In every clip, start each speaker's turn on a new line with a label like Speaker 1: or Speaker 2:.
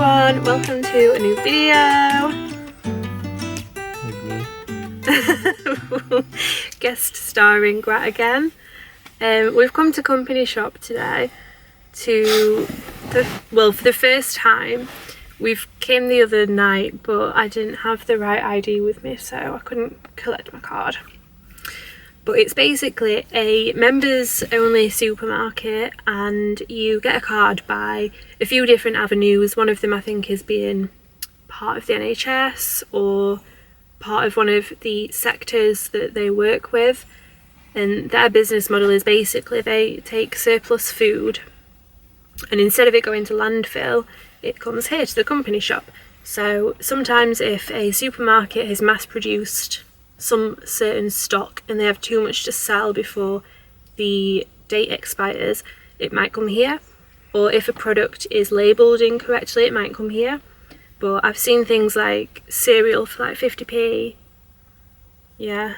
Speaker 1: everyone, welcome to a new video. Guest starring Grat again. We've come to Company Shop today for the first time. We've came the other night, but I didn't have the right ID with me, so I couldn't collect my card. But it's basically a members only supermarket, and you get a card by a few different avenues. One of them I think is being part of the NHS or part of one of the sectors that they work with. And their business model is basically they take surplus food, and instead of it going to landfill, it comes here to the Company Shop. So sometimes if a supermarket has mass produced some certain stock and they have too much to sell before the date expires, it might come here. Or if a product is labelled incorrectly, it might come here. But I've seen things like cereal for like 50p, yeah,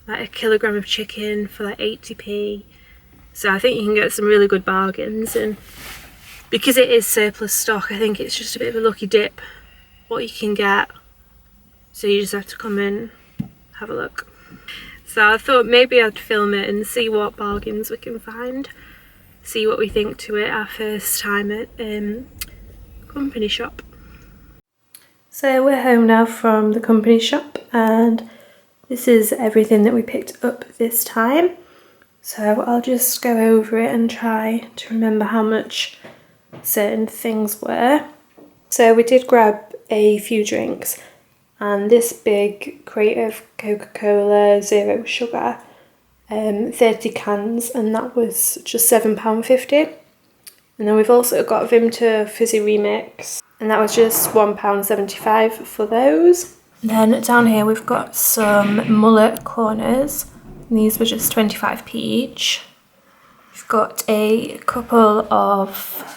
Speaker 1: like a kilogram of chicken for like 80p. So I think you can get some really good bargains, and because it is surplus stock, I think it's just a bit of a lucky dip what you can get. So you just have to come in, have a look. So I thought maybe I'd film it and see what bargains we can find, see what we think to it our first time at Company Shop. So we're home now from the Company Shop, and this is everything that we picked up this time. So I'll just go over it and try to remember how much certain things were. So we did grab a few drinks, and this big crate of Coca-Cola Zero Sugar, 30 cans, and that was just £7.50. And then we've also got Vimto Fizzy Remix, and that was just £1.75 for those. And then down here we've got some mullet corners, and these were just 25p each. We've got a couple of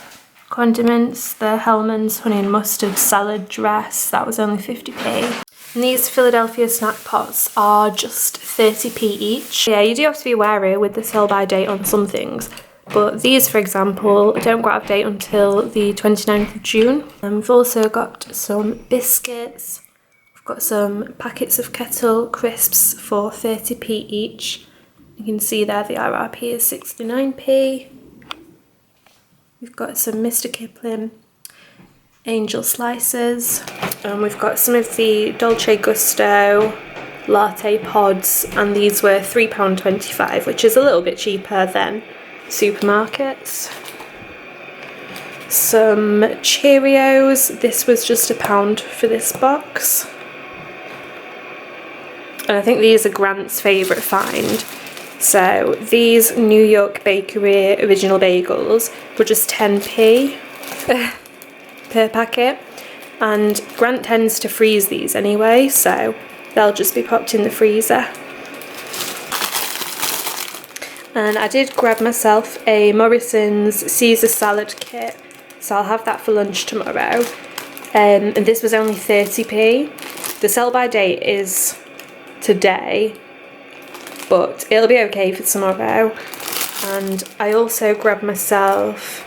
Speaker 1: condiments, the Hellmann's honey and mustard salad dress, that was only 50p. And these Philadelphia snack pots are just 30p each. Yeah, you do have to be wary with the sell by date on some things, but these, for example, don't go out of date until the 29th of June. And we've also got some biscuits. We've got some packets of Kettle crisps for 30p each. You can see there the RRP is 69p. We've got some Mr. Kipling Angel Slices, and we've got some of the Dolce Gusto latte pods, and these were £3.25, which is a little bit cheaper than supermarkets. Some Cheerios, this was just £1 for this box. And I think these are Grant's favourite find. So these New York Bakery original bagels were just 10p per packet, and Grant tends to freeze these anyway, so they'll just be popped in the freezer. And I did grab myself a Morrisons Caesar salad kit, so I'll have that for lunch tomorrow. And this was only 30p. The sell by date is today, but it'll be okay for tomorrow. And I also grabbed myself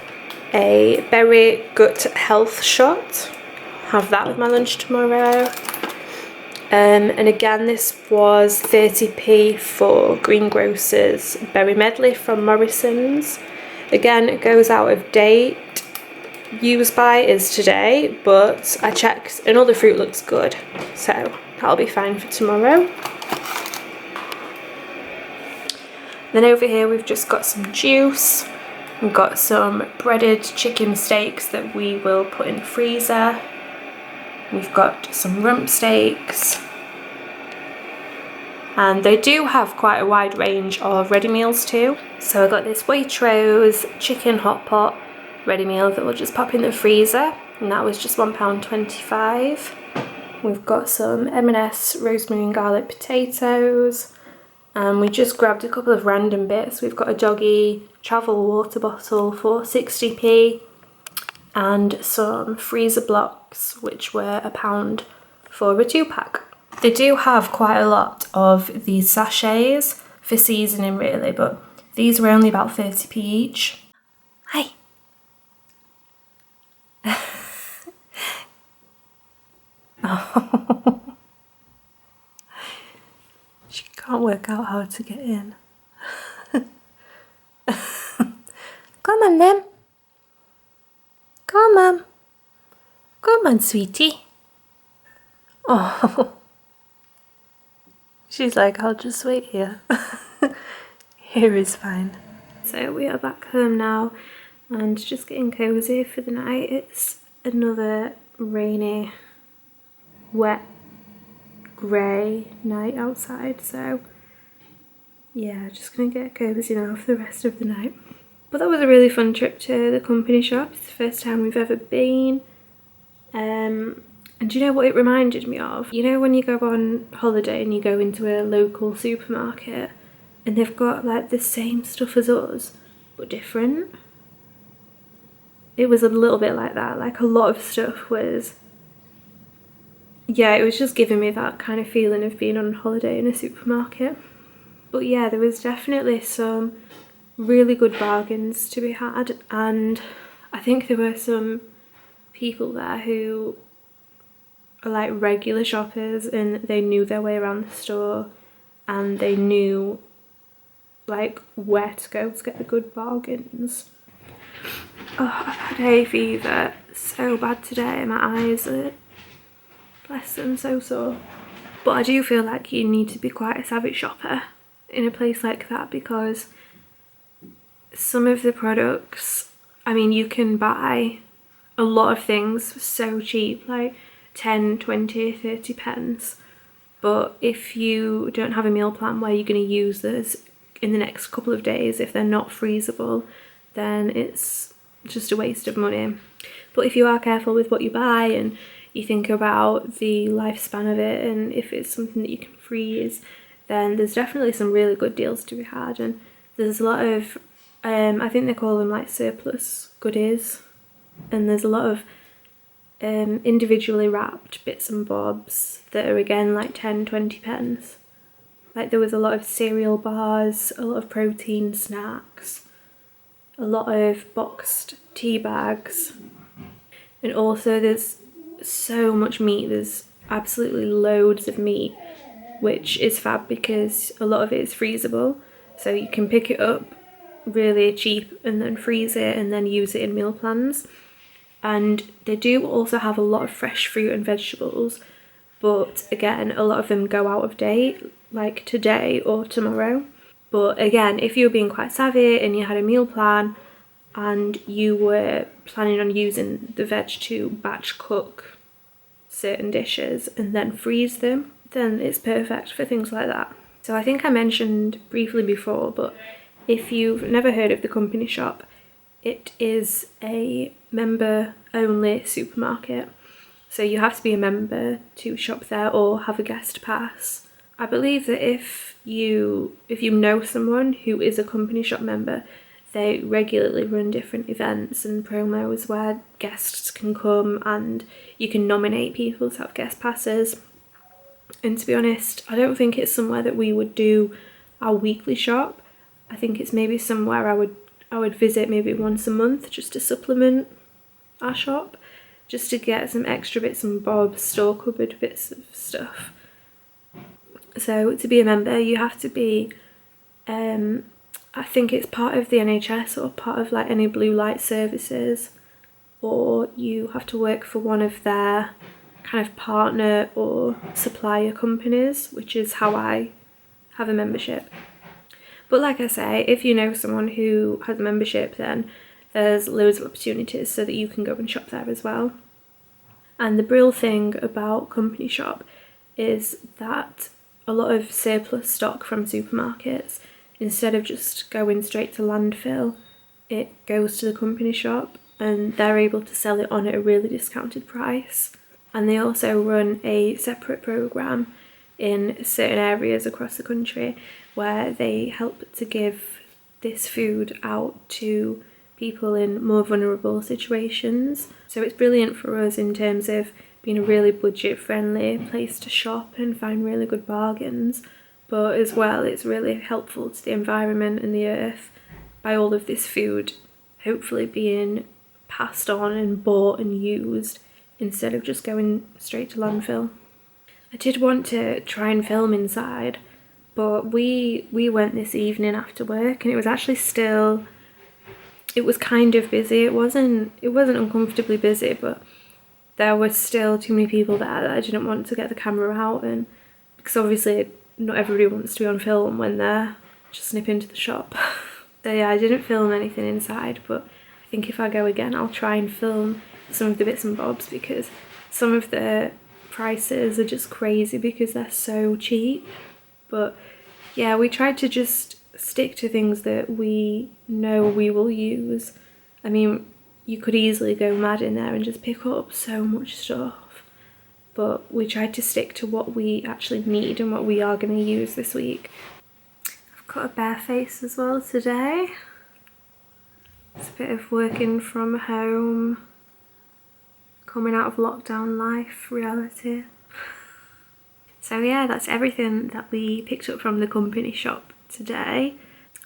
Speaker 1: a berry gut health shot. Have that with my lunch tomorrow. And again, this was 30p for Greengrocer's berry medley from Morrisons. Again, it goes out of date. Use by is today, but I checked and all the fruit looks good, so that'll be fine for tomorrow. Then over here we've just got some juice. We've got some breaded chicken steaks that we will put in the freezer. We've got some rump steaks. And they do have quite a wide range of ready meals too. So I got this Waitrose chicken hot pot ready meal that will just pop in the freezer, and that was just £1.25. We've got some M&S rosemary and garlic potatoes. And we just grabbed a couple of random bits. We've got a doggy travel water bottle for 60p, and some freezer blocks, which were £1 for a 2-pack. They do have quite a lot of these sachets for seasoning really, but these were only about 30p each. Hi. Oh. She can't work out how to get in. Come on then. Come on. Come on, sweetie. Oh. She's like, I'll just wait here. Here is fine. So we are back home now and just getting cozy for the night. It's another rainy, wet, grey night outside, so yeah, just gonna get cozy now for the rest of the night. But that was a really fun trip to the company shop. It's the first time we've ever been. And do you know what it reminded me of? You know when you go on holiday and you go into a local supermarket and they've got like the same stuff as us but different? It was a little bit like that. Like a lot of stuff was, yeah, it was just giving me that kind of feeling of being on holiday in a supermarket. But yeah, there was definitely some really good bargains to be had, and I think there were some people there who are like regular shoppers and they knew their way around the store and they knew like where to go to get the good bargains. Oh, I've had hay fever so bad today. My eyes are, bless them, so sore. But I do feel like you need to be quite a savvy shopper in a place like that, because some of the products, I mean, you can buy a lot of things for so cheap, like 10, 20, 30 pence. But if you don't have a meal plan where you're going to use this in the next couple of days, if they're not freezable, then it's just a waste of money. But if you are careful with what you buy and you think about the lifespan of it, and if it's something that you can freeze, then there's definitely some really good deals to be had. And there's a lot of, I think they call them like surplus goodies, and there's a lot of individually wrapped bits and bobs that are again like 10, 20 pence. Like there was a lot of cereal bars, a lot of protein snacks, a lot of boxed tea bags, and also there's so much meat. There's absolutely loads of meat, which is fab because a lot of it is freezable, so you can pick it up really cheap and then freeze it and then use it in meal plans. And they do also have a lot of fresh fruit and vegetables, but again, a lot of them go out of date, like today or tomorrow. But again, if you were being quite savvy and you had a meal plan and you were planning on using the veg to batch cook certain dishes and then freeze them, then it's perfect for things like that. So I think I mentioned briefly before, but if you've never heard of the company shop, it is a member-only supermarket. So you have to be a member to shop there or have a guest pass. I believe that if you know someone who is a company shop member, they regularly run different events and promos where guests can come and you can nominate people to have guest passes. And to be honest, I don't think it's somewhere that we would do our weekly shop. I think it's maybe somewhere I would visit maybe once a month just to supplement our shop, just to get some extra bits and bobs, store cupboard bits of stuff. So to be a member, you have to be, I think it's part of the NHS or part of like any blue light services, or you have to work for one of their kind of partner or supplier companies, which is how I have a membership. But like I say, if you know someone who has a membership, then there's loads of opportunities so that you can go and shop there as well. And the brilliant thing about company shop is that a lot of surplus stock from supermarkets, instead of just going straight to landfill, it goes to the company shop and they're able to sell it on at a really discounted price. And they also run a separate programme in certain areas across the country where they help to give this food out to people in more vulnerable situations. So it's brilliant for us in terms of being a really budget friendly place to shop and find really good bargains, but as well it's really helpful to the environment and the earth by all of this food hopefully being passed on and bought and used instead of just going straight to landfill. I did want to try and film inside, but we went this evening after work and it was actually still, it was kind of busy. It wasn't uncomfortably busy, but there were still too many people there that I didn't want to get the camera out, and because obviously not everybody wants to be on film when they're just nipping to the shop. So yeah, I didn't film anything inside, but I think if I go again I'll try and film some of the bits and bobs, because some of the prices are just crazy because they're so cheap. But yeah, we tried to just stick to things that we know we will use. I mean, you could easily go mad in there and just pick up so much stuff, but we tried to stick to what we actually need and what we are going to use this week. I've got a bare face as well today. It's a bit of working from home, coming out of lockdown life reality. So yeah, that's everything that we picked up from the company shop today.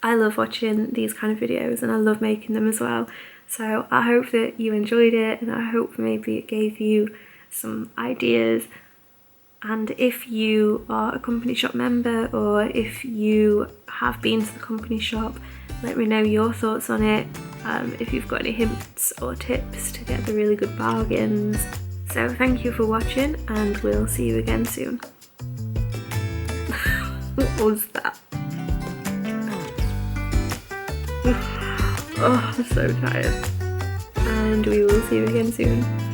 Speaker 1: I love watching these kind of videos and I love making them as well. So I hope that you enjoyed it, and I hope maybe it gave you some ideas. And if you are a company shop member, or if you have been to the company shop, let me know your thoughts on it. If you've got any hints or tips to get the really good bargains. So thank you for watching, and we'll see you again soon. What was that? Oh, I'm so tired. And we will see you again soon.